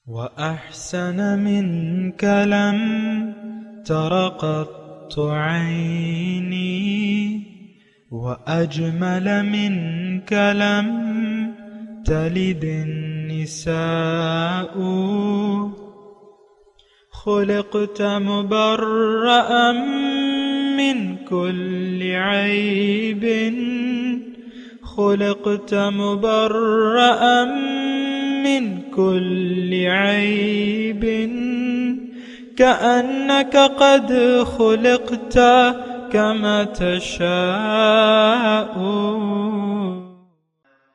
وأحسن منك لم تر قط عيني، وأجمل منك لم تلد النساء. خلقت مبرأ من كل عيب، خلقت مبرأ من كل عيب، كأنك قد خلقت كما تشاء.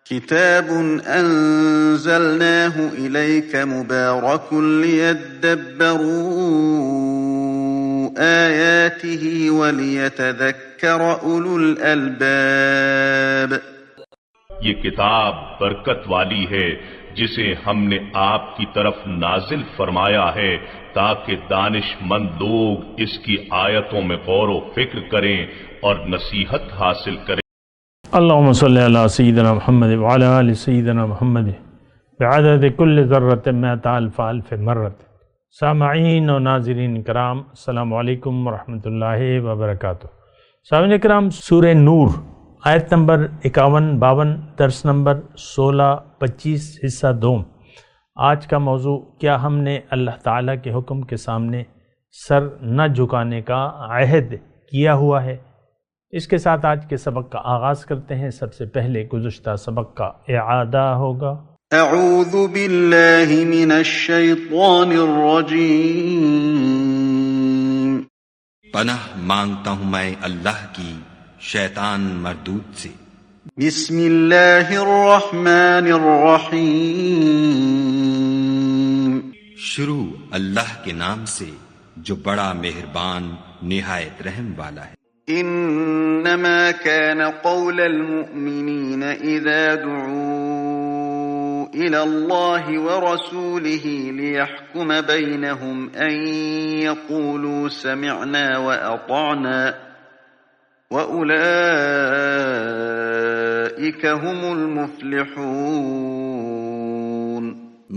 كتاب أنزلناه إليك مبارك ليدبروا آياته وليتذكر أولو الألباب. یہ کتاب برکت والی ہے جسے ہم نے آپ کی طرف نازل فرمایا ہے تاکہ دانش مند لوگ اس کی آیتوں میں غور و فکر کریں اور نصیحت حاصل کریں۔ اللہم صلی علی سیدنا محمد وعلی آل سیدنا محمد بعدد کل ذرۃ مئۃ الف الف مرۃ۔ سامعین و ناظرین کرام، السلام علیکم ورحمۃ اللہ وبرکاتہ۔ سامعین کرام، سورہ نور آیت نمبر 51 52 درس نمبر 16 25 حصہ دوم۔ آج کا موضوع، کیا ہم نے اللہ تعالیٰ کے حکم کے سامنے سر نہ جھکانے کا عہد کیا ہوا ہے؟ اس کے ساتھ آج کے سبق کا آغاز کرتے ہیں۔ سب سے پہلے گزشتہ سبق کا اعادہ ہوگا۔ اعوذ باللہ من الشیطان الرجیم۔ پناہ مانگتا ہوں میں اللہ کی شیطان مردود سے۔ بسم اللہ الرحمن الرحیم۔ شروع اللہ کے نام سے جو بڑا مہربان نہایت رحم والا ہے۔ انما كان قول المؤمنين اذا دعوا الى الله ورسوله ليحكم بينهم ان يقولوا سمعنا واطعنا واولئك هم المفلحون۔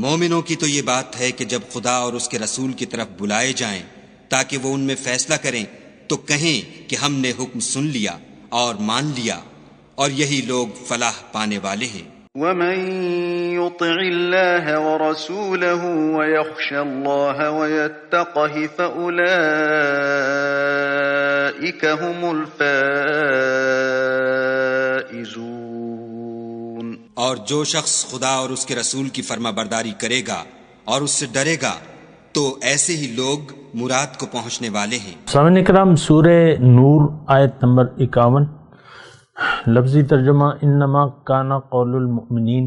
مومنوں کی تو یہ بات ہے کہ جب خدا اور اس کے رسول کی طرف بلائے جائیں تاکہ وہ ان میں فیصلہ کریں تو کہیں کہ ہم نے حکم سن لیا اور مان لیا، اور یہی لوگ فلاح پانے والے ہیں۔ وَمَن يُطِعِ اللَّهَ وَرَسُولَهُ وَيَخْشَ اللَّهَ وَيَتَّقْهِ فَأُولَئِكَ هُمُ الْفَائِزُونَ۔ اور جو شخص خدا اور اس کے رسول کی فرما برداری کرے گا اور اس سے ڈرے گا تو ایسے ہی لوگ مراد کو پہنچنے والے ہیں۔ سامعین کرام، سورہ نور آیت نمبر 51، لفظی ترجمہ انما کان قول المؤمنین،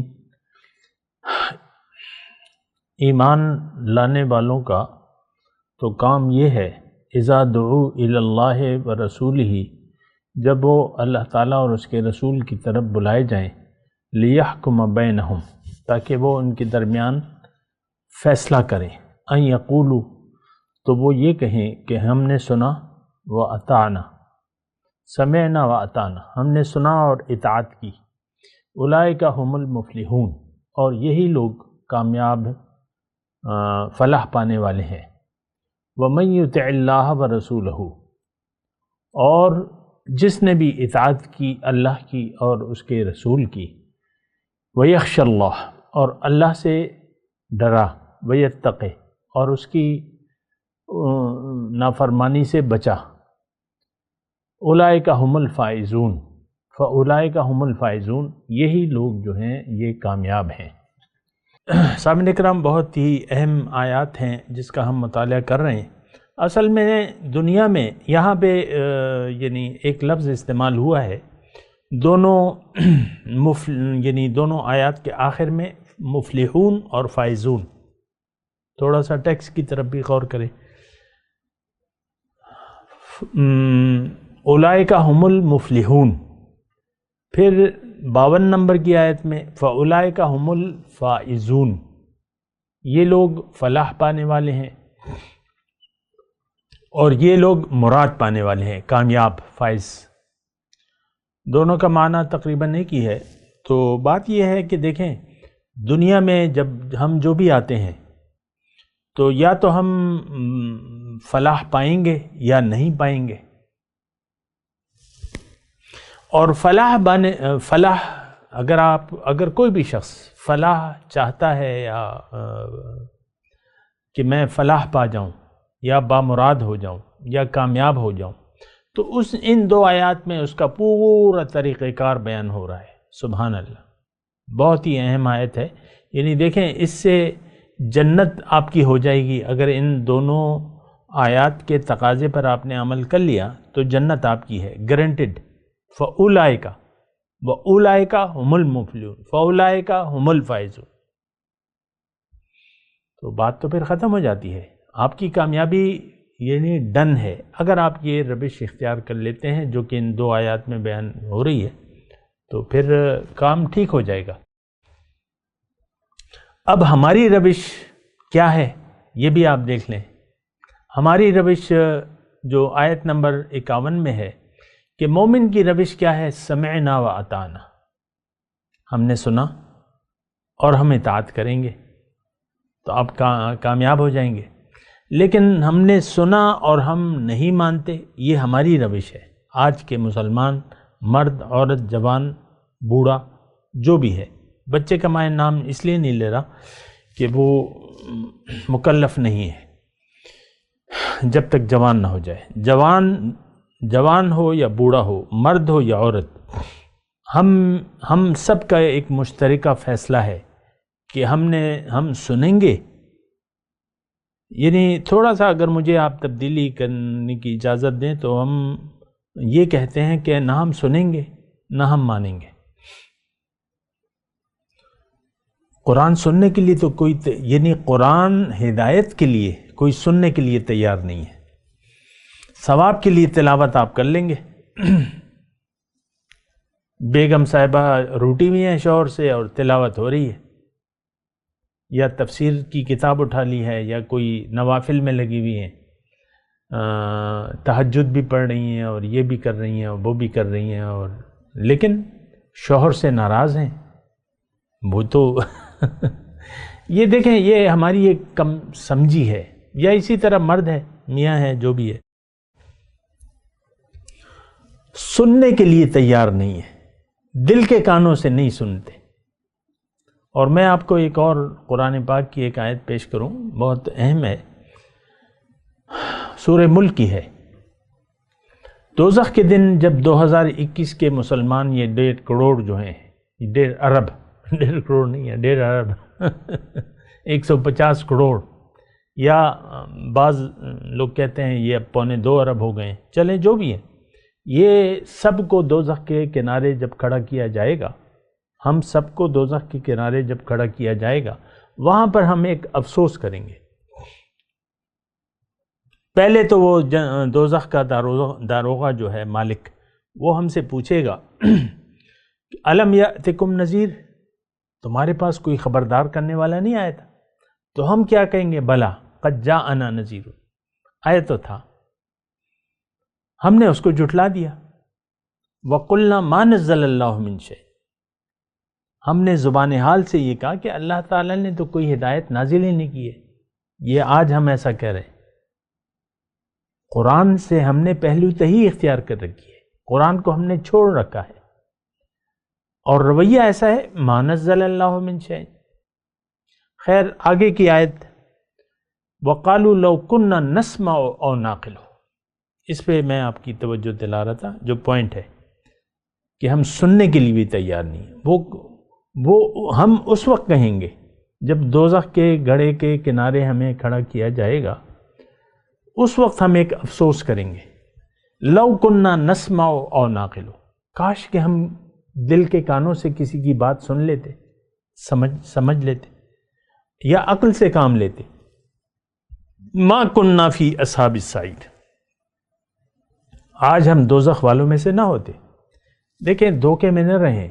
ایمان لانے والوں کا تو کام یہ ہے، اذا دعوا الی اللہ ورسولہ، جب وہ اللہ تعالیٰ اور اس کے رسول کی طرف بلائے جائیں، لیحکم بینہم، تاکہ وہ ان کے درمیان فیصلہ کریں، ان یقولوا، تو وہ یہ کہیں کہ ہم نے سنا و اطعنا، سمعنا و اطعنا، ہم نے سنا اور اطاعت کی، اولئک هم المفلحون، اور یہی لوگ کامیاب فلاح پانے والے ہیں۔ ومن یطع اللہ ورسولہ، اور جس نے بھی اطاعت کی اللہ کی اور اس کے رسول کی، ویخشى اللہ، اور اللہ سے ڈرا، ویتقی، اور اس کی نافرمانی سے بچا، اولئک هم الفائزون، فاولئک هم الفائزون، یہی لوگ جو ہیں یہ کامیاب ہیں۔ سامعین کرام، بہت ہی اہم آیات ہیں جس کا ہم مطالعہ کر رہے ہیں۔ اصل میں دنیا میں یہاں پہ یعنی ایک لفظ استعمال ہوا ہے، دونوں یعنی دونوں آیات کے آخر میں مفلحون اور فائزون۔ تھوڑا سا ٹیکسٹ کی طرف بھی غور کریں۔ اولئک هم المفلحون، پھر 52 نمبر کی آیت میں فاولئک هم الفائزون، یہ لوگ فلاح پانے والے ہیں اور یہ لوگ مراد پانے والے ہیں، کامیاب، فائز۔ دونوں کا معنی تقریباً ایک ہی ہے۔ تو بات یہ ہے کہ دیکھیں، دنیا میں جب ہم جو بھی آتے ہیں تو یا تو ہم فلاح پائیں گے یا نہیں پائیں گے. اور فلاح اگر کوئی بھی شخص فلاح چاہتا ہے یا کہ میں فلاح پا جاؤں یا بامراد ہو جاؤں یا کامیاب ہو جاؤں، تو ان دو آیات میں اس کا پورا طریقہ کار بیان ہو رہا ہے. سبحان اللہ، بہت ہی اہم آیت ہے. یعنی دیکھیں، اس سے جنت آپ کی ہو جائے گی. اگر ان دونوں آیات کے تقاضے پر آپ نے عمل کر لیا تو جنت آپ کی ہے، گارنٹیڈ. فَأُولَئِكَ وَأُولَئِكَ هُمُ الْمُفْلِحُونَ فَأُولَئِكَ هُمُ الْفَائِزُونَ. تو بات تو پھر ختم ہو جاتی ہے. آپ کی کامیابی یعنی ڈن ہے اگر آپ یہ روش اختیار کر لیتے ہیں جو کہ ان دو آیات میں بیان ہو رہی ہے، تو پھر کام ٹھیک ہو جائے گا. اب ہماری روش کیا ہے یہ بھی آپ دیکھ لیں. ہماری روش جو آیت نمبر 51 میں ہے کہ مومن کی روش کیا ہے؟ سمعنا و اطعنا. ہم نے سنا اور ہم اطاعت کریں گے تو آپ کامیاب ہو جائیں گے. لیکن ہم نے سنا اور ہم نہیں مانتے، یہ ہماری روش ہے. آج کے مسلمان مرد، عورت، جوان، بوڑھا، جو بھی ہے، بچے کا میں نام اس لیے نہیں لے رہا کہ وہ مکلف نہیں ہے جب تک جوان نہ ہو جائے. جوان ہو یا بوڑھا ہو، مرد ہو یا عورت، ہم سب کا ایک مشترکہ فیصلہ ہے کہ ہم سنیں گے. یعنی تھوڑا سا اگر مجھے آپ تبدیلی کرنے کی اجازت دیں تو ہم یہ کہتے ہیں کہ نہ ہم سنیں گے نہ ہم مانیں گے. قرآن سننے کے لیے تو یعنی قرآن ہدایت کے لیے کوئی سننے کے لیے تیار نہیں ہے. ثواب کے لیے تلاوت آپ کر لیں گے. بیگم صاحبہ روٹی ہوئی ہیں شوہر سے اور تلاوت ہو رہی ہے، یا تفسیر کی کتاب اٹھا لی ہے، یا کوئی نوافل میں لگی ہوئی ہیں، تہجد بھی پڑھ رہی ہیں اور یہ بھی کر رہی ہیں اور وہ بھی کر رہی ہیں، اور لیکن شوہر سے ناراض ہیں. وہ تو یہ دیکھیں، یہ ہماری ایک کم سمجھی ہے. یا اسی طرح مرد ہے، میاں ہے، جو بھی ہے، سننے کے لیے تیار نہیں ہے، دل کے کانوں سے نہیں سنتے. اور میں آپ کو ایک اور قرآن پاک کی ایک آیت پیش کروں، بہت اہم ہے، سورہ ملک کی ہے. دوزخ کے دن جب 2021 کے مسلمان یہ 1.5 کروڑ جو ہیں، 1.5 ارب، 1.5 کروڑ نہیں ہے، 1.5 ارب 150 کروڑ، یا بعض لوگ کہتے ہیں یہ 1.25 ارب ہو گئے ہیں، چلیں جو بھی ہیں، یہ سب کو دوزخ کے کنارے جب کھڑا کیا جائے گا، ہم سب کو دوزخ کے کنارے جب کھڑا کیا جائے گا، وہاں پر ہم ایک افسوس کریں گے. پہلے تو وہ دوزخ کا داروغہ جو ہے، مالک، وہ ہم سے پوچھے گا الم یأتکم نذیر، تمہارے پاس کوئی خبردار کرنے والا نہیں آیا تھا؟ تو ہم کیا کہیں گے؟ بلا قد جاءنا نذیر، آیا تو تھا، ہم نے اس کو جھٹلا دیا. وقلنا ما نزل اللہ من شیء، ہم نے زبان حال سے یہ کہا کہ اللہ تعالیٰ نے تو کوئی ہدایت نازل ہی نہیں کی ہے. یہ آج ہم ایسا کہہ رہے ہیں. قرآن سے ہم نے پہلو تہی اختیار کر رکھی ہے، قرآن کو ہم نے چھوڑ رکھا ہے، اور رویہ ایسا ہے ما نزل اللہ من شیء. خیر، آگے کی آیت وقالوا لو كنا نسمع او نعقل، اس پہ میں آپ کی توجہ دلا رہا تھا. جو پوائنٹ ہے کہ ہم سننے کے لیے بھی تیار نہیں ہیں، وہ ہم اس وقت کہیں گے جب دوزخ کے گڑھے کے کنارے ہمیں کھڑا کیا جائے گا. اس وقت ہم ایک افسوس کریں گے، لو کننا نسمع او نعقل، کاش کہ ہم دل کے کانوں سے کسی کی بات سن لیتے، سمجھ لیتے، یا عقل سے کام لیتے. ما کننا فی اصحاب السعیر، آج ہم دوزخ والوں میں سے نہ ہوتے. دیکھیں، دھوکے میں نہ رہیں،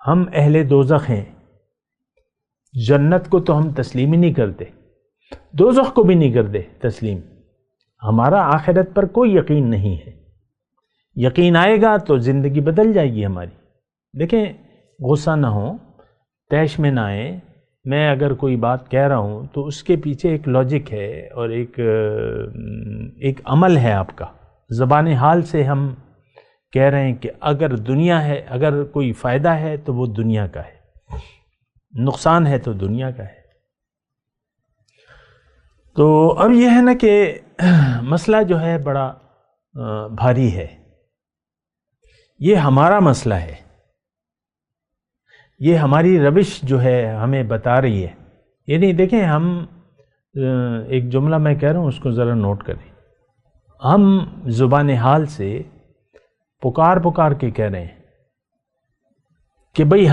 ہم اہل دوزخ ہیں. جنت کو تو ہم تسلیم ہی نہیں کرتے، دوزخ کو بھی نہیں کرتے تسلیم. ہمارا آخرت پر کوئی یقین نہیں ہے. یقین آئے گا تو زندگی بدل جائے گی ہماری. دیکھیں، غصہ نہ ہو، تیش میں نہ آئیں، میں اگر کوئی بات کہہ رہا ہوں تو اس کے پیچھے ایک لاجک ہے اور ایک عمل ہے آپ کا. زبان حال سے ہم کہہ رہے ہیں کہ اگر دنیا ہے، اگر کوئی فائدہ ہے تو وہ دنیا کا ہے، نقصان ہے تو دنیا کا ہے. تو اب یہ ہے نا کہ مسئلہ جو ہے بڑا بھاری ہے. یہ ہمارا مسئلہ ہے، یہ ہماری روش جو ہے ہمیں بتا رہی ہے. یعنی دیکھیں، ہم ایک جملہ میں کہہ رہا ہوں، اس کو ذرا نوٹ کریں. ہم زبان حال سے پکار کے کہہ رہے ہیں کہ بھئی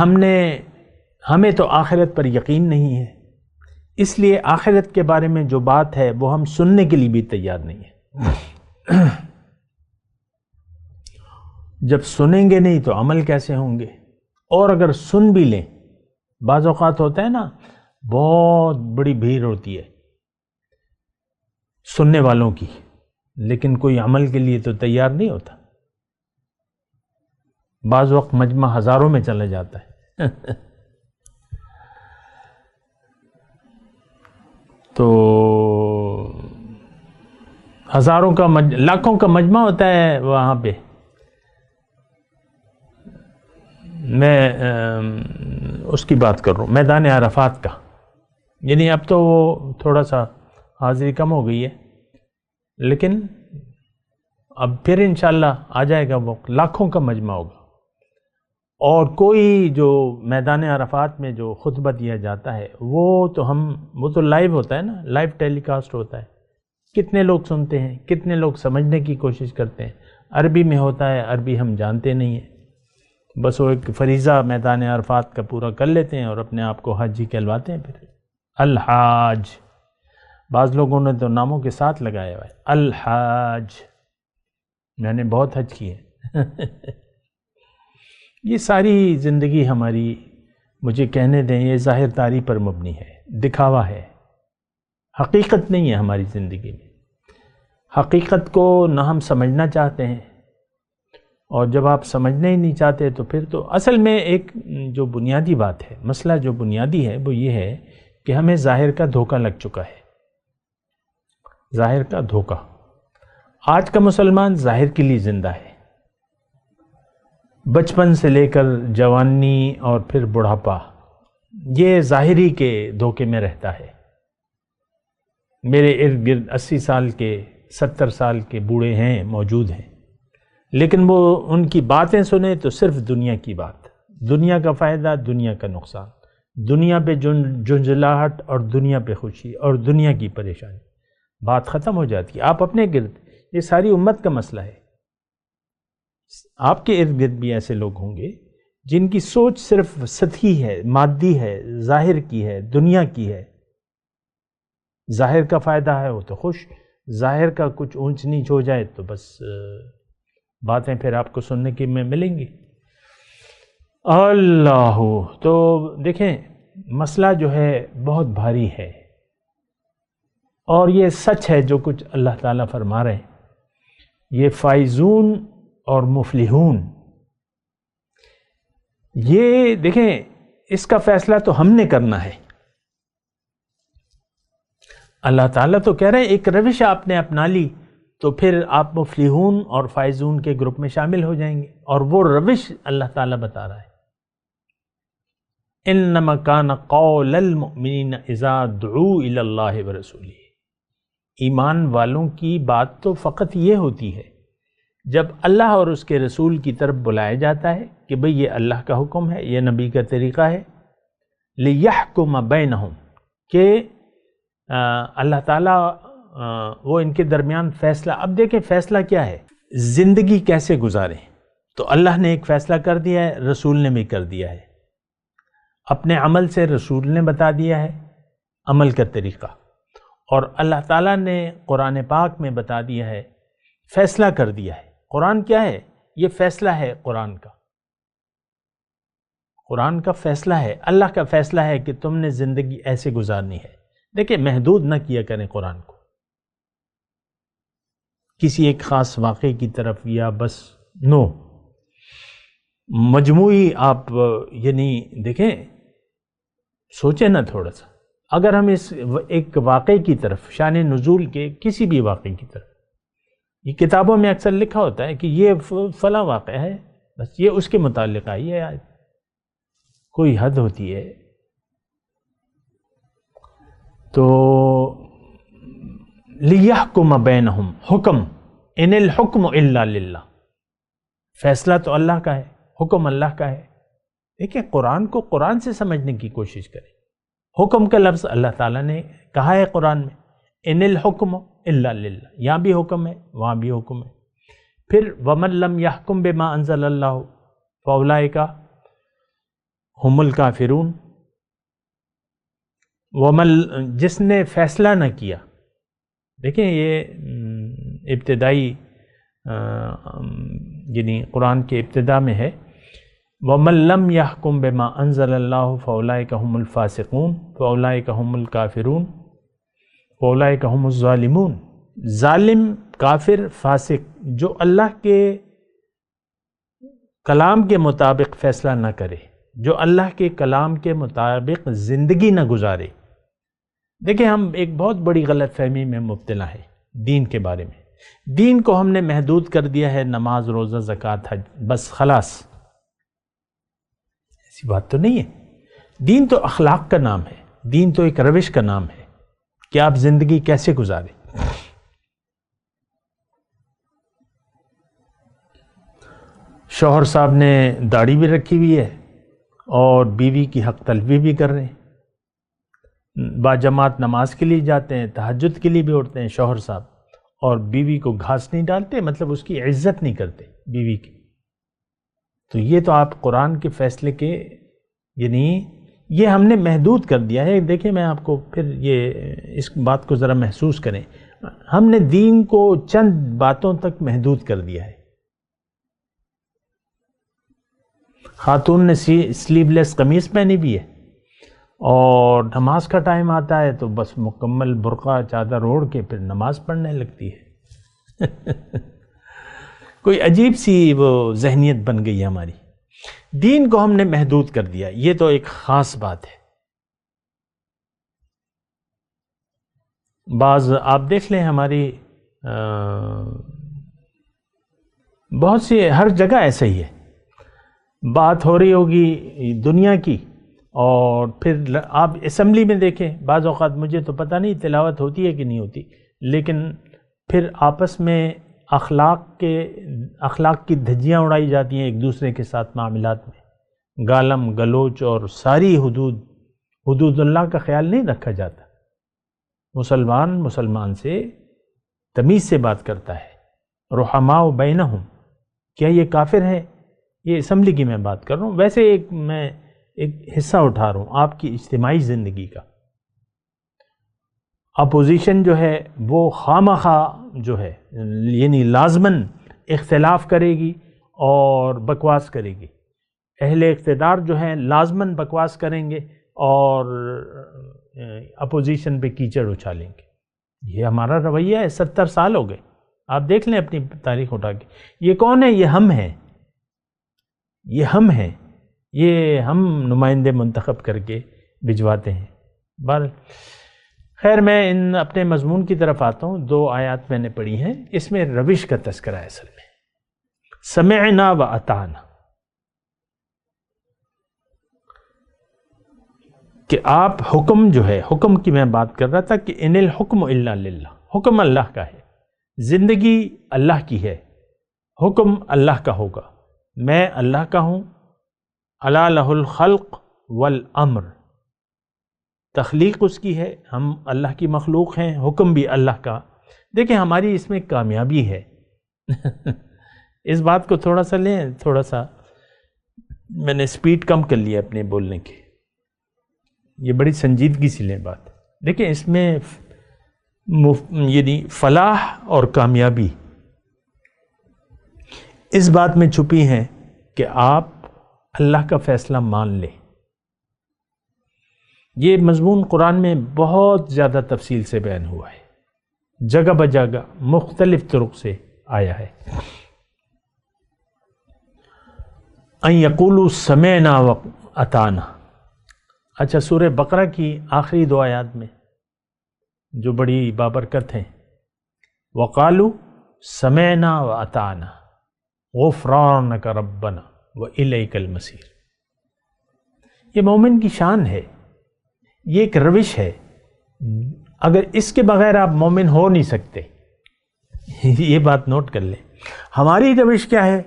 ہمیں تو آخرت پر یقین نہیں ہے، اس لیے آخرت کے بارے میں جو بات ہے وہ ہم سننے کے لیے بھی تیار نہیں ہیں. جب سنیں گے نہیں تو عمل کیسے ہوں گے؟ اور اگر سن بھی لیں، بعض اوقات ہوتا ہے نا، بہت بڑی بھیڑ ہوتی ہے سننے والوں کی، لیکن کوئی عمل کے لیے تو تیار نہیں ہوتا. بعض وقت مجمع ہزاروں میں چلا جاتا ہے. تو ہزاروں کا لاکھوں کا مجمع ہوتا ہے وہاں پہ. میں اس کی بات کر رہا ہوں، میدان عرفات کا. یعنی اب تو وہ تھوڑا سا حاضری کم ہو گئی ہے، لیکن اب پھر انشاءاللہ آ جائے گا وہ، لاکھوں کا مجمع ہوگا. اور کوئی جو میدان عرفات میں جو خطبہ دیا جاتا ہے وہ تو لائیو ہوتا ہے نا، لائیو ٹیلی کاسٹ ہوتا ہے. کتنے لوگ سنتے ہیں، کتنے لوگ سمجھنے کی کوشش کرتے ہیں. عربی میں ہوتا ہے، عربی ہم جانتے نہیں ہیں، بس وہ ایک فریضہ میدان عرفات کا پورا کر لیتے ہیں اور اپنے آپ کو حاجی کہلواتے ہیں. پھر الحاج، بعض لوگوں نے تو ناموں کے ساتھ لگایا ہوا ہے، الحاج. میں نے بہت حج کیے. یہ ساری زندگی ہماری، مجھے کہنے دیں، یہ ظاہر داری پر مبنی ہے، دکھاوا ہے، حقیقت نہیں ہے ہماری زندگی میں. حقیقت کو نہ ہم سمجھنا چاہتے ہیں، اور جب آپ سمجھنا ہی نہیں چاہتے تو پھر تو اصل میں ایک جو بنیادی بات ہے، مسئلہ جو بنیادی ہے وہ یہ ہے کہ ہمیں ظاہر کا دھوکہ لگ چکا ہے. ظاہر کا دھوکہ. آج کا مسلمان ظاہر کے لیے زندہ ہے، بچپن سے لے کر جوانی اور پھر بڑھاپا، یہ ظاہری کے دھوکے میں رہتا ہے. میرے ارد گرد 80 سال کے 70 سال کے بوڑھے ہیں، موجود ہیں، لیکن وہ ان کی باتیں سنیں تو صرف دنیا کی بات، دنیا کا فائدہ، دنیا کا نقصان، دنیا پہ جھنجھلاہٹ اور دنیا پہ خوشی اور دنیا کی پریشانی. بات ختم ہو جاتی ہے. آپ اپنے گرد، یہ ساری امت کا مسئلہ ہے. آپ کے ارد گرد بھی ایسے لوگ ہوں گے جن کی سوچ صرف سطحی ہے، مادی ہے، ظاہر کی ہے، دنیا کی ہے. ظاہر کا فائدہ ہے وہ تو خوش، ظاہر کا کچھ اونچ نیچ ہو جائے تو بس باتیں پھر آپ کو سننے کی میں ملیں گی. اللہ. تو دیکھیں، مسئلہ جو ہے بہت بھاری ہے، اور یہ سچ ہے جو کچھ اللہ تعالیٰ فرما رہے ہیں. یہ فائزون اور مفلحون، یہ دیکھیں، اس کا فیصلہ تو ہم نے کرنا ہے. اللہ تعالیٰ تو کہہ رہے ہیں ایک روش آپ نے اپنا لی تو پھر آپ مفلحون اور فائزون کے گروپ میں شامل ہو جائیں گے. اور وہ روش اللہ تعالیٰ بتا رہا ہے، انما کان قول المؤمنین اذا دعوا الی اللہ ورسولہ. ایمان والوں کی بات تو فقط یہ ہوتی ہے جب اللہ اور اس کے رسول کی طرف بلایا جاتا ہے کہ بھئی یہ اللہ کا حکم ہے، یہ نبی کا طریقہ ہے، لِيَحْكُمَ بَيْنَهُمْ، کہ اللہ تعالیٰ وہ ان کے درمیان فیصلہ. اب دیکھیں فیصلہ کیا ہے، زندگی کیسے گزاریں. تو اللہ نے ایک فیصلہ کر دیا ہے، رسول نے بھی کر دیا ہے. اپنے عمل سے رسول نے بتا دیا ہے عمل کا طریقہ، اور اللہ تعالیٰ نے قرآن پاک میں بتا دیا ہے، فیصلہ کر دیا ہے. قرآن کیا ہے؟ یہ فیصلہ ہے قرآن کا. قرآن کا فیصلہ ہے، اللہ کا فیصلہ ہے کہ تم نے زندگی ایسے گزارنی ہے. دیکھیں، محدود نہ کیا کریں قرآن کو کسی ایک خاص واقعے کی طرف، یا بس نو مجموعی آپ. یعنی دیکھیں، سوچیں نا تھوڑا سا، اگر ہم اس ایک واقعے کی طرف، شان نزول کے کسی بھی واقعے کی طرف، یہ کتابوں میں اکثر لکھا ہوتا ہے کہ یہ فلاں واقعہ ہے، بس یہ اس کے متعلق آئی ہے، کوئی حد ہوتی ہے؟ تو لِيَحْكُمَ بَيْنَهُمْ، حکم، ان الحکم الا للہ، فیصلہ تو اللہ کا ہے، حکم اللہ کا ہے۔ دیکھیں قرآن کو قرآن سے سمجھنے کی کوشش کریں۔ حکم کا لفظ اللہ تعالیٰ نے کہا ہے قرآن میں، ان الحکم الا للہ، یہاں بھی حکم ہے وہاں بھی حکم ہے۔ پھر وَمَن لَّمْ يَحْكُم بِمَا أَنزَلَ اللَّهُ فَأُولَٰئِكَ هُمُ الْكَافِرُونَ، جس نے فیصلہ نہ کیا۔ دیکھیں یہ ابتدائی یعنی قرآن کے ابتدا میں ہے، وَمَن لَّمْ يَحْكُم بِمَا أَنزَلَ اللَّهُ فَأُولَٰئِكَ هُمُ الْفَاسِقُونَ فَأُولَٰئِكَ هُمُ الْكَافِرُونَ فَأُولَٰئِكَ هُمُ الظَّالِمُونَ۔ ظالم، کافر، فاسق جو اللہ کے کلام کے مطابق فیصلہ نہ کرے، جو اللہ کے کلام کے مطابق زندگی نہ گزارے۔ دیکھیں ہم ایک بہت بڑی غلط فہمی میں مبتلا ہے دین کے بارے میں۔ دین کو ہم نے محدود کر دیا ہے نماز، روزہ، زکوٰۃ، حج، بس خلاص۔ ایسی بات تو نہیں ہے۔ دین تو اخلاق کا نام ہے، دین تو ایک روش کا نام ہے کہ آپ زندگی کیسے گزاریں۔ شوہر صاحب نے داڑھی بھی رکھی ہوئی ہے اور بیوی کی حق تلفی بھی کر رہے ہیں، باجماعت نماز کے لیے جاتے ہیں، تہجد کے لیے بھی اٹھتے ہیں شوہر صاحب، اور بیوی کو گھاس نہیں ڈالتے، مطلب اس کی عزت نہیں کرتے بیوی کی۔ تو یہ تو آپ قرآن کے فیصلے کے یعنی یہ ہم نے محدود کر دیا ہے۔ دیکھیں میں آپ کو پھر یہ اس بات کو ذرا محسوس کریں، ہم نے دین کو چند باتوں تک محدود کر دیا ہے۔ خاتون نے سلیو لیس قمیص پہنی بھی ہے، اور نماز کا ٹائم آتا ہے تو بس مکمل برقع چادر اوڑھ کے پھر نماز پڑھنے لگتی ہے۔ کوئی عجیب سی وہ ذہنیت بن گئی ہے ہماری۔ دین کو ہم نے محدود کر دیا، یہ تو ایک خاص بات ہے۔ بعض آپ دیکھ لیں ہماری بہت سی، ہر جگہ ایسا ہی ہے، بات ہو رہی ہوگی دنیا کی، اور پھر آپ اسمبلی میں دیکھیں، بعض اوقات مجھے تو پتہ نہیں تلاوت ہوتی ہے کہ نہیں ہوتی، لیکن پھر آپس میں اخلاق کی دھجیاں اڑائی جاتی ہیں ایک دوسرے کے ساتھ معاملات میں، گالم گلوچ اور ساری حدود اللہ کا خیال نہیں رکھا جاتا۔ مسلمان سے تمیز سے بات کرتا ہے، رحماء بینہم، کیا یہ کافر ہے؟ یہ اسمبلی کی میں بات کر رہا ہوں، ویسے میں ایک حصہ اٹھا رہا ہوں آپ کی اجتماعی زندگی کا۔ اپوزیشن جو ہے وہ خواہ جو ہے یعنی لازماً اختلاف کرے گی اور بکواس کرے گی، اہل اقتدار جو ہیں لازماً بکواس کریں گے اور اپوزیشن پہ کیچڑ اچھالیں گے۔ یہ ہمارا رویہ ہے، 70 سال ہو گئے، آپ دیکھ لیں اپنی تاریخ اٹھا کے۔ یہ کون ہے؟ یہ ہم ہیں، یہ ہم ہیں، یہ ہم نمائندے منتخب کر کے بھجواتے ہیں۔ بہرحال خیر میں اپنے مضمون کی طرف آتا ہوں۔ 2 آیات میں نے پڑھی ہیں، اس میں روش کا تذکرہ ہے اصل میں، سمعنا و اطعنا، کہ آپ حکم جو ہے، حکم کی میں بات کر رہا تھا کہ ان الحکم الا للہ، حکم اللہ کا ہے، زندگی اللہ کی ہے، حکم اللہ کا ہوگا، میں اللہ کا ہوں، الا لہ الخلق والامر، تخلیق اس کی ہے، ہم اللہ کی مخلوق ہیں، حکم بھی اللہ کا۔ دیکھیں ہماری اس میں کامیابی ہے۔ اس بات کو تھوڑا سا لیں، تھوڑا سا میں نے سپیڈ کم کر لیا اپنے بولنے کی، یہ بڑی سنجیدگی سے لیں بات۔ دیکھیں اس میں یعنی فلاح اور کامیابی اس بات میں چھپی ہیں کہ آپ اللہ کا فیصلہ مان لیں۔ یہ مضمون قرآن میں بہت زیادہ تفصیل سے بیان ہوا ہے، جگہ بجگہ مختلف طرق سے آیا ہے۔ ان یقولوا سمعنا و اطعنا، اچھا، سورہ بقرہ کی آخری 2 آیات میں جو بڑی بابرکت ہیں، وقالوا سمعنا واطعنا غفرانک ربنا والیک المصیر، یہ مومن کی شان ہے، یہ ایک روش ہے، اگر اس کے بغیر آپ مومن ہو نہیں سکتے، یہ بات نوٹ کر لیں۔ ہماری روش کیا ہے؟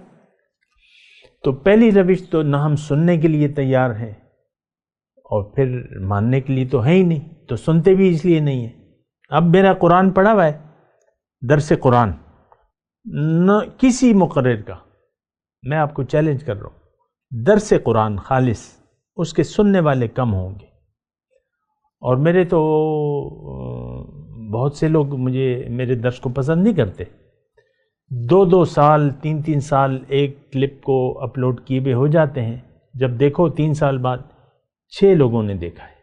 تو پہلی روش تو نہ ہم سننے کے لیے تیار ہیں اور پھر ماننے کے لیے تو ہے ہی نہیں، تو سنتے بھی اس لیے نہیں ہیں۔ اب میرا قرآن پڑھا ہوا ہے، درس قرآن نہ کسی مقرر کا، میں آپ کو چیلنج کر رہا ہوں، درس قرآن خالص، اس کے سننے والے کم ہوں گے۔ اور میرے تو بہت سے لوگ میرے درس کو پسند نہیں کرتے، 2 سال 3 سال ایک کلپ کو اپلوڈ کیے ہوئے ہو جاتے ہیں، جب دیکھو 3 سال بعد 6 لوگوں نے دیکھا ہے،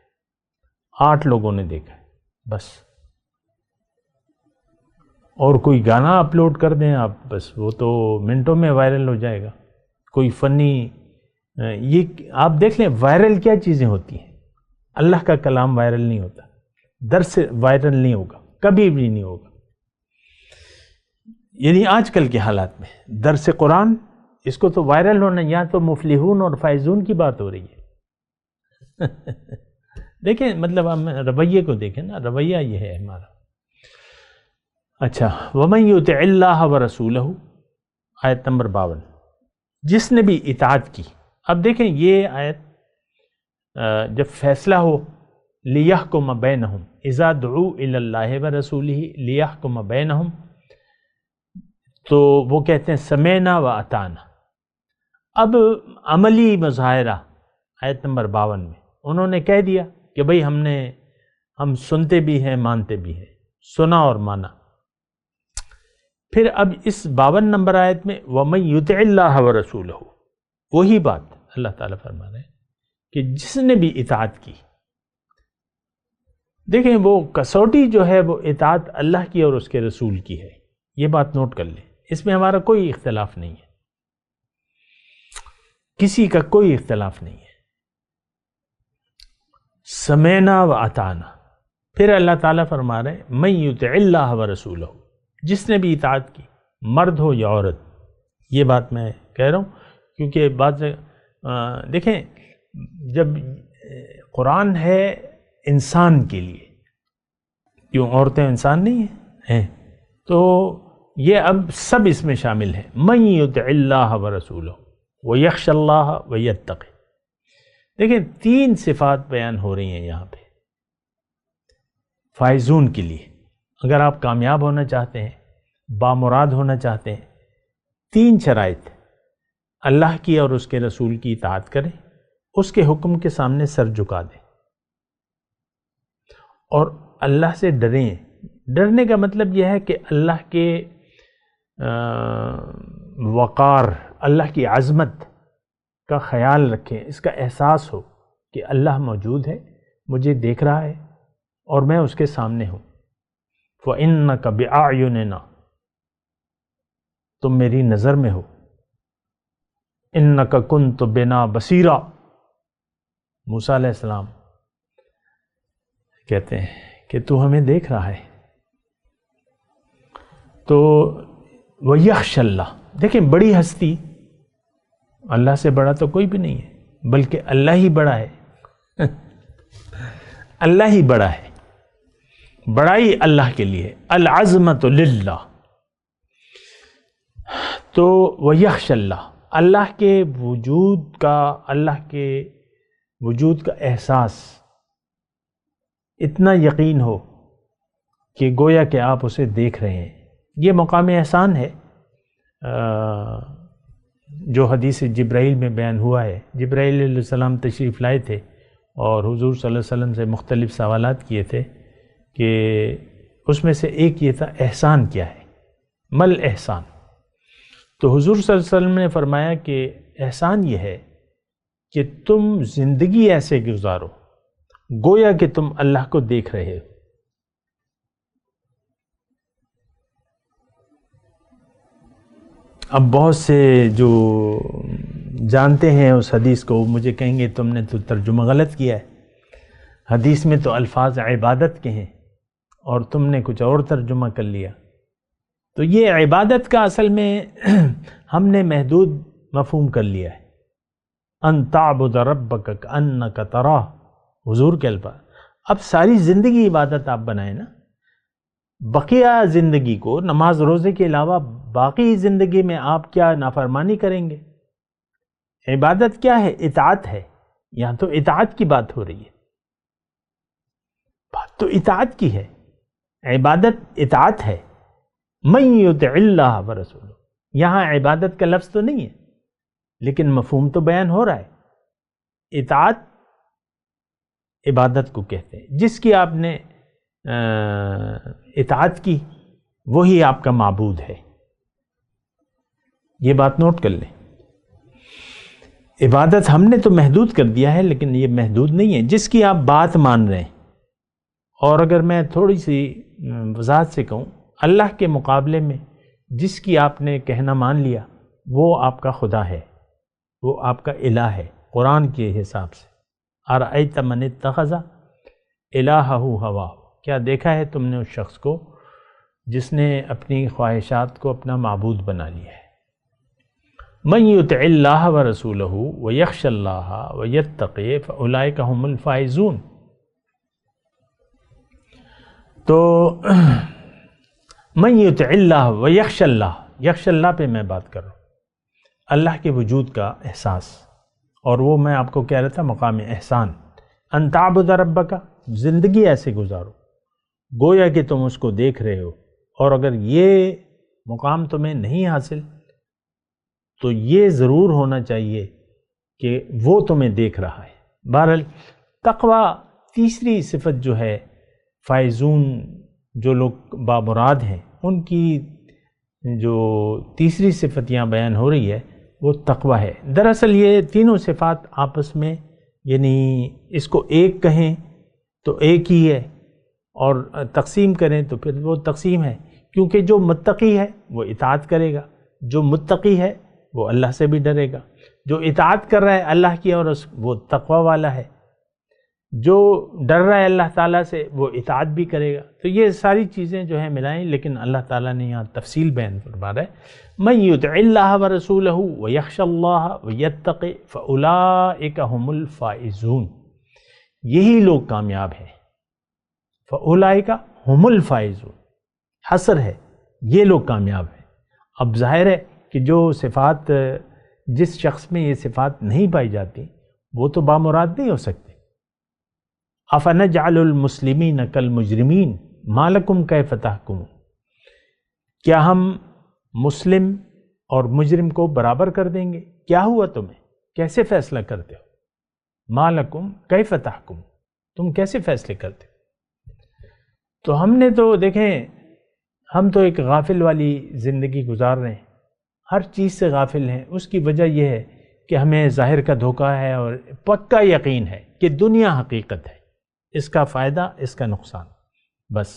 8 لوگوں نے دیکھا ہے، بس۔ اور کوئی گانا اپلوڈ کر دیں آپ، بس وہ تو منٹوں میں وائرل ہو جائے گا۔ کوئی فنی، یہ آپ دیکھ لیں وائرل کیا چیزیں ہوتی ہیں۔ اللہ کا کلام وائرل نہیں ہوتا، درس وائرل نہیں ہوگا، کبھی بھی نہیں ہوگا۔ یعنی آج کل کے حالات میں درس قرآن، اس کو تو وائرل ہونا، یا تو مفلحون اور فائزون کی بات ہو رہی ہے۔ دیکھیں مطلب ہم رویے کو دیکھیں نا، رویہ یہ ہے ہمارا۔ اچھا، وَمَن يُطِعِ اللَّهَ وَرَسُولَهُ، آیت نمبر 52، جس نے بھی اطاعت کی۔ اب دیکھیں یہ آیت جب فیصلہ ہو، لِيَحْكُمَ بَيْنَهُمْ إِذَا دُعُوا إِلَى اللَّهِ وَرَسُولِهِ لِيَحْكُمَ بَيْنَهُمْ، تو وہ کہتے ہیں سمعنا وَأَطَعْنَا۔ اب عملی مظاہرہ آیت نمبر 52 میں انہوں نے کہہ دیا کہ بھئی ہم سنتے بھی ہیں، مانتے بھی ہیں، سنا اور مانا۔ پھر اب اس 52 نمبر آیت میں وَمَن يُطِعِ اللَّهَ وَرَسُولَهُ، وہی بات اللہ تعالیٰ فرما رہے ہیں کہ جس نے بھی اطاعت کی۔ دیکھیں وہ کسوٹی جو ہے وہ اطاعت اللہ کی اور اس کے رسول کی ہے، یہ بات نوٹ کر لیں، اس میں ہمارا کوئی اختلاف نہیں ہے، کسی کا کوئی اختلاف نہیں ہے۔ سمعنا وَأَطَعْنَا، پھر اللہ تعالیٰ فرما رہے ہیں مَن يُطِعِ اللَّهَ وَرَسُولَهُ، جس نے بھی اطاعت کی، مرد ہو یا عورت۔ یہ بات میں کہہ رہا ہوں کیونکہ بعض دیکھیں جب قرآن ہے انسان کے لیے، کیوں عورتیں انسان نہیں ہیں؟ تو یہ اب سب اس میں شامل ہیں۔ مَن يُطِعِ اللَّهَ وَرَسُولَهُ وَيَخْشَ اللَّهَ وَيَتَّقِ۔ دیکھیں 3 صفات بیان ہو رہی ہیں یہاں پہ فائزون کے لیے۔ اگر آپ کامیاب ہونا چاہتے ہیں، بامراد ہونا چاہتے ہیں، 3 شرائط: اللہ کی اور اس کے رسول کی اطاعت کریں، اس کے حکم کے سامنے سر جھکا دیں، اور اللہ سے ڈریں۔ ڈرنے کا مطلب یہ ہے کہ اللہ کے وقار، اللہ کی عظمت کا خیال رکھیں، اس کا احساس ہو کہ اللہ موجود ہے، مجھے دیکھ رہا ہے اور میں اس کے سامنے ہوں۔ وَإِنَّكَ بِأَعْيُنِنَا، تم میری نظر میں ہو۔ إِنَّكَ كُنْتُ بِنَا بَصِيرًا، موسیٰ علیہ السلام کہتے ہیں کہ تو ہمیں دیکھ رہا ہے۔ تو وَيَخْشَ اللَّهَ، دیکھیں بڑی ہستی، اللہ سے بڑا تو کوئی بھی نہیں ہے، بلکہ اللہ ہی بڑا ہے۔ اللہ ہی بڑا ہے، بڑائی اللہ کے لیے، العظمت للہ۔ تو وَيَخْشَ اللَّهَ، اللہ کے وجود کا، اللہ کے وجود کا احساس، اتنا یقین ہو کہ گویا کہ آپ اسے دیکھ رہے ہیں۔ یہ مقام احسان ہے جو حدیث جبرائیل میں بیان ہوا ہے۔ جبرائیل علیہ السلام تشریف لائے تھے اور حضور صلی اللہ علیہ وسلم سے مختلف سوالات کیے تھے، کہ اس میں سے ایک یہ تھا احسان کیا ہے، مل احسان۔ تو حضور صلی اللہ علیہ وسلم نے فرمایا کہ احسان یہ ہے کہ تم زندگی ایسے گزارو گویا کہ تم اللہ کو دیکھ رہے ہو۔ اب بہت سے جو جانتے ہیں اس حدیث کو مجھے کہیں گے تم نے تو ترجمہ غلط کیا ہے، حدیث میں تو الفاظ عبادت کے ہیں اور تم نے کچھ اور ترجمہ کر لیا. تو یہ عبادت کا اصل میں ہم نے محدود مفہوم کر لیا ہے. ان تعبد ربک کأنک تراہ، حضور کے الفاظ. اب ساری زندگی عبادت آپ بنائیں نا، بقیہ زندگی کو نماز روزے کے علاوہ باقی زندگی میں آپ کیا نافرمانی کریں گے؟ عبادت کیا ہے؟ اطاعت ہے. یہاں تو اطاعت کی بات ہو رہی ہے، بات تو اطاعت کی ہے. عبادت اطاعت ہے. من یطع اللہ ورسولہ، یہاں عبادت کا لفظ تو نہیں ہے لیکن مفہوم تو بیان ہو رہا ہے. اطاعت عبادت کو کہتے ہیں. جس کی آپ نے اطاعت کی وہی آپ کا معبود ہے. یہ بات نوٹ کر لیں. عبادت ہم نے تو محدود کر دیا ہے لیکن یہ محدود نہیں ہے. جس کی آپ بات مان رہے ہیں، اور اگر میں تھوڑی سی وضاحت سے کہوں، اللہ کے مقابلے میں جس کی آپ نے کہنا مان لیا وہ آپ کا خدا ہے، وہ آپ کا الہ ہے. قرآن کے حساب سے ارأیت من اتخذ الہہ ہواہ، کیا دیکھا ہے تم نے اس شخص کو جس نے اپنی خواہشات کو اپنا معبود بنا لیا ہے. من یطع اللہ ورسولہ ویخشی اللہ ویتقی فاولئک هم الفائزون. تو من یطع اللہ ویخشی اللہ، یخشی اللہ پہ میں بات کر رہا ہوں، اللہ کے وجود کا احساس. اور وہ میں آپ کو کہہ رہا تھا مقام احسان. ان تعبد ربک، زندگی ایسے گزارو گویا کہ تم اس کو دیکھ رہے ہو. اور اگر یہ مقام تمہیں نہیں حاصل تو یہ ضرور ہونا چاہیے کہ وہ تمہیں دیکھ رہا ہے. بہرحال تقوی تیسری صفت جو ہے، فائزون جو لوگ بامراد ہیں ان کی جو تیسری صفت یہاں بیان ہو رہی ہے وہ تقوی ہے. دراصل یہ تینوں صفات آپس میں، یعنی اس کو ایک کہیں تو ایک ہی ہے اور تقسیم کریں تو پھر وہ تقسیم ہے. کیونکہ جو متقی ہے وہ اطاعت کرے گا، جو متقی ہے وہ اللہ سے بھی ڈرے گا. جو اطاعت کر رہا ہے اللہ کی اور وہ تقوی والا ہے. جو ڈر رہا ہے اللہ تعالیٰ سے وہ اطاعت بھی کرے گا. تو یہ ساری چیزیں جو ہیں ملائیں، لیکن اللہ تعالیٰ نے یہاں تفصیل بیان فرما رہا ہے. من یطع اللہ ورسولہ ویخشی اللہ ویتقی فاولئک هم الفائزون، یہی لوگ کامیاب ہیں. فاولئک هم الفائزون حصر ہے، یہ لوگ کامیاب ہیں. اب ظاہر ہے کہ جو صفات جس شخص میں یہ صفات نہیں پائی جاتی وہ تو بامراد نہیں ہو سکتے. افنجعل المسلمین کالمجرمین ما لکم کیف تحکمون، کیا ہم مسلم اور مجرم کو برابر کر دیں گے؟ کیا ہوا تمہیں؟ کیسے فیصلہ کرتے ہو؟ ما لکم کیف تحکمون، تم کیسے فیصلے کرتے ہو؟ تو ہم نے تو دیکھیں، ہم تو ایک غافل والی زندگی گزار رہے ہیں، ہر چیز سے غافل ہیں. اس کی وجہ یہ ہے کہ ہمیں ظاہر کا دھوکہ ہے اور پکا یقین ہے کہ دنیا حقیقت ہے، اس کا فائدہ اس کا نقصان. بس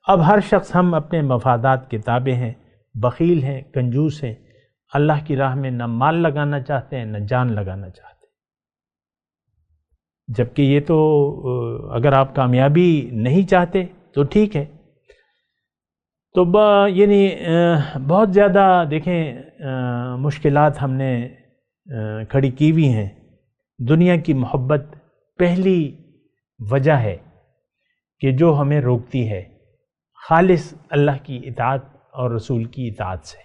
اب ہر شخص ہم اپنے مفادات کے تابع ہیں، بخیل ہیں، کنجوس ہیں، اللہ کی راہ میں نہ مال لگانا چاہتے ہیں نہ جان لگانا چاہتے ہیں. جبکہ یہ تو اگر آپ کامیابی نہیں چاہتے تو ٹھیک ہے. تو یعنی بہت زیادہ دیکھیں مشکلات ہم نے کھڑی کی ہوئی ہیں. دنیا کی محبت پہلی وجہ ہے کہ جو ہمیں روکتی ہے خالص اللہ کی اطاعت اور رسول کی اطاعت سے.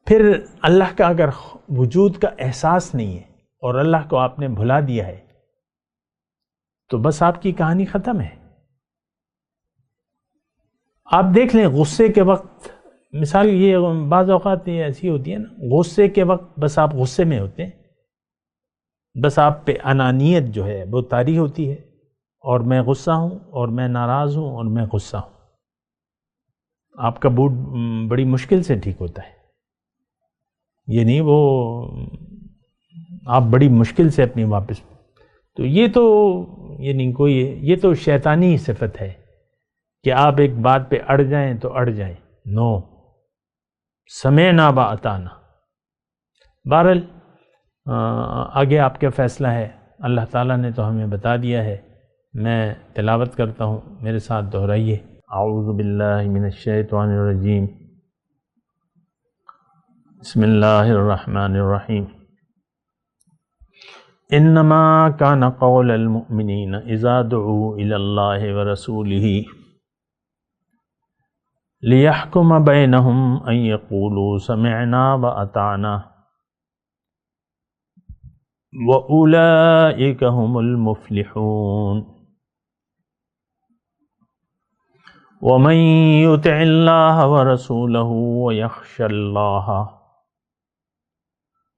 پھر اللہ کا اگر وجود کا احساس نہیں ہے اور اللہ کو آپ نے بھلا دیا ہے تو بس آپ کی کہانی ختم ہے. آپ دیکھ لیں غصے کے وقت، مثال یہ بعض اوقات یہ ایسی ہوتی ہے نا، غصے کے وقت بس آپ غصے میں ہوتے ہیں، بس آپ پہ انانیت جو ہے وہ طاری ہوتی ہے، اور میں غصہ ہوں اور میں ناراض ہوں اور میں غصہ ہوں. آپ کا موڈ بڑی مشکل سے ٹھیک ہوتا ہے، یہ نہیں وہ آپ بڑی مشکل سے اپنی واپس. تو یہ تو یعنی کوئی، یہ تو شیطانی صفت ہے کہ آپ ایک بات پہ اڑ جائیں تو اڑ جائیں. نو، سمعنا و اطعنا. بہرحال آگے آپ کا فیصلہ ہے. اللہ تعالیٰ نے تو ہمیں بتا دیا ہے، میں تلاوت کرتا ہوں، میرے ساتھ دہرائیے۔ اعوذ باللہ من الشیطان الرجیم، بسم اللہ الرحمن الرحیم۔ انما کان قول المؤمنین اذا دعوا الی اللہ ورسولہ لیحکم بینہم ان یقولوا سمعنا واطعنا وَأُولَئِكَ هُمُ الْمُفْلِحُونَ وَمَن يُطِعِ اللَّهَ وَرَسُولَهُ وَيَخْشَ اللَّهَ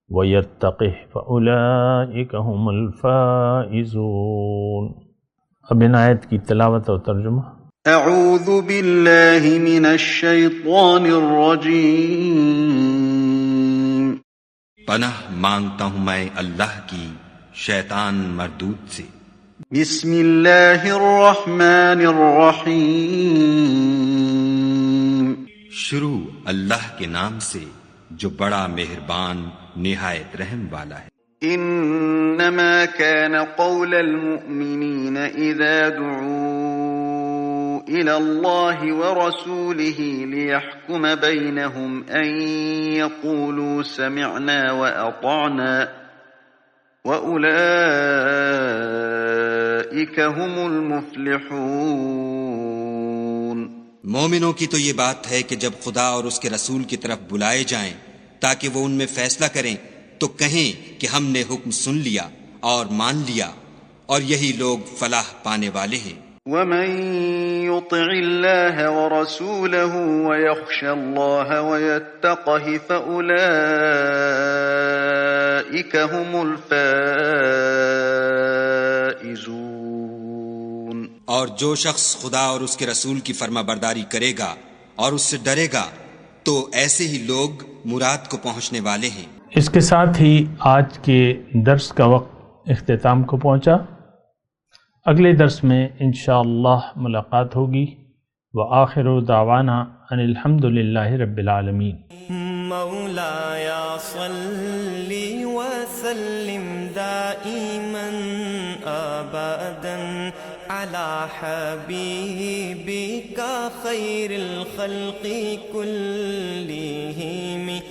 وَيَتَّقِهِ فَأُولَئِكَ هُمُ الْفَائِزُونَ۔ اب ان آیت کی تلاوت اور ترجمہ۔ اعوذ باللہ من الشیطان الرجیم، پناہ مانگتا ہوں میں اللہ کی شیطان مردود سے۔ بسم اللہ الرحمن الرحیم، شروع اللہ کے نام سے جو بڑا مہربان نہایت رحم والا ہے۔ انما كان قول المؤمنین اذا دعوا الى اللہ ورسوله لیحکم بینہم ان یقولوا سمعنا واطعنا وَأُولَئِكَ هُمُ الْمُفْلِحُونَ۔ مومنوں کی تو یہ بات ہے کہ جب خدا اور اس کے رسول کی طرف بلائے جائیں تاکہ وہ ان میں فیصلہ کریں تو کہیں کہ ہم نے حکم سن لیا اور مان لیا، اور یہی لوگ فلاح پانے والے ہیں۔ وَمَن يُطِعِ اللَّهَ وَرَسُولَهُ وَيَخْشَ اللَّهَ وَيَتَّقْهِ فَأُولَئِكَ هُمُ الْفَائِزُونَ۔ اور جو شخص خدا اور اس کے رسول کی فرما برداری کرے گا اور اس سے ڈرے گا تو ایسے ہی لوگ مراد کو پہنچنے والے ہیں۔ اس کے ساتھ ہی آج کے درس کا وقت اختتام کو پہنچا۔ اگلے درس میں انشاءاللہ ملاقات ہوگی۔ وآخر دعوانا ان الحمدللہ رب العالمین۔ مولایا صلی وسلم دائما ابدا علی حبیبک خیر الخلق کلہم۔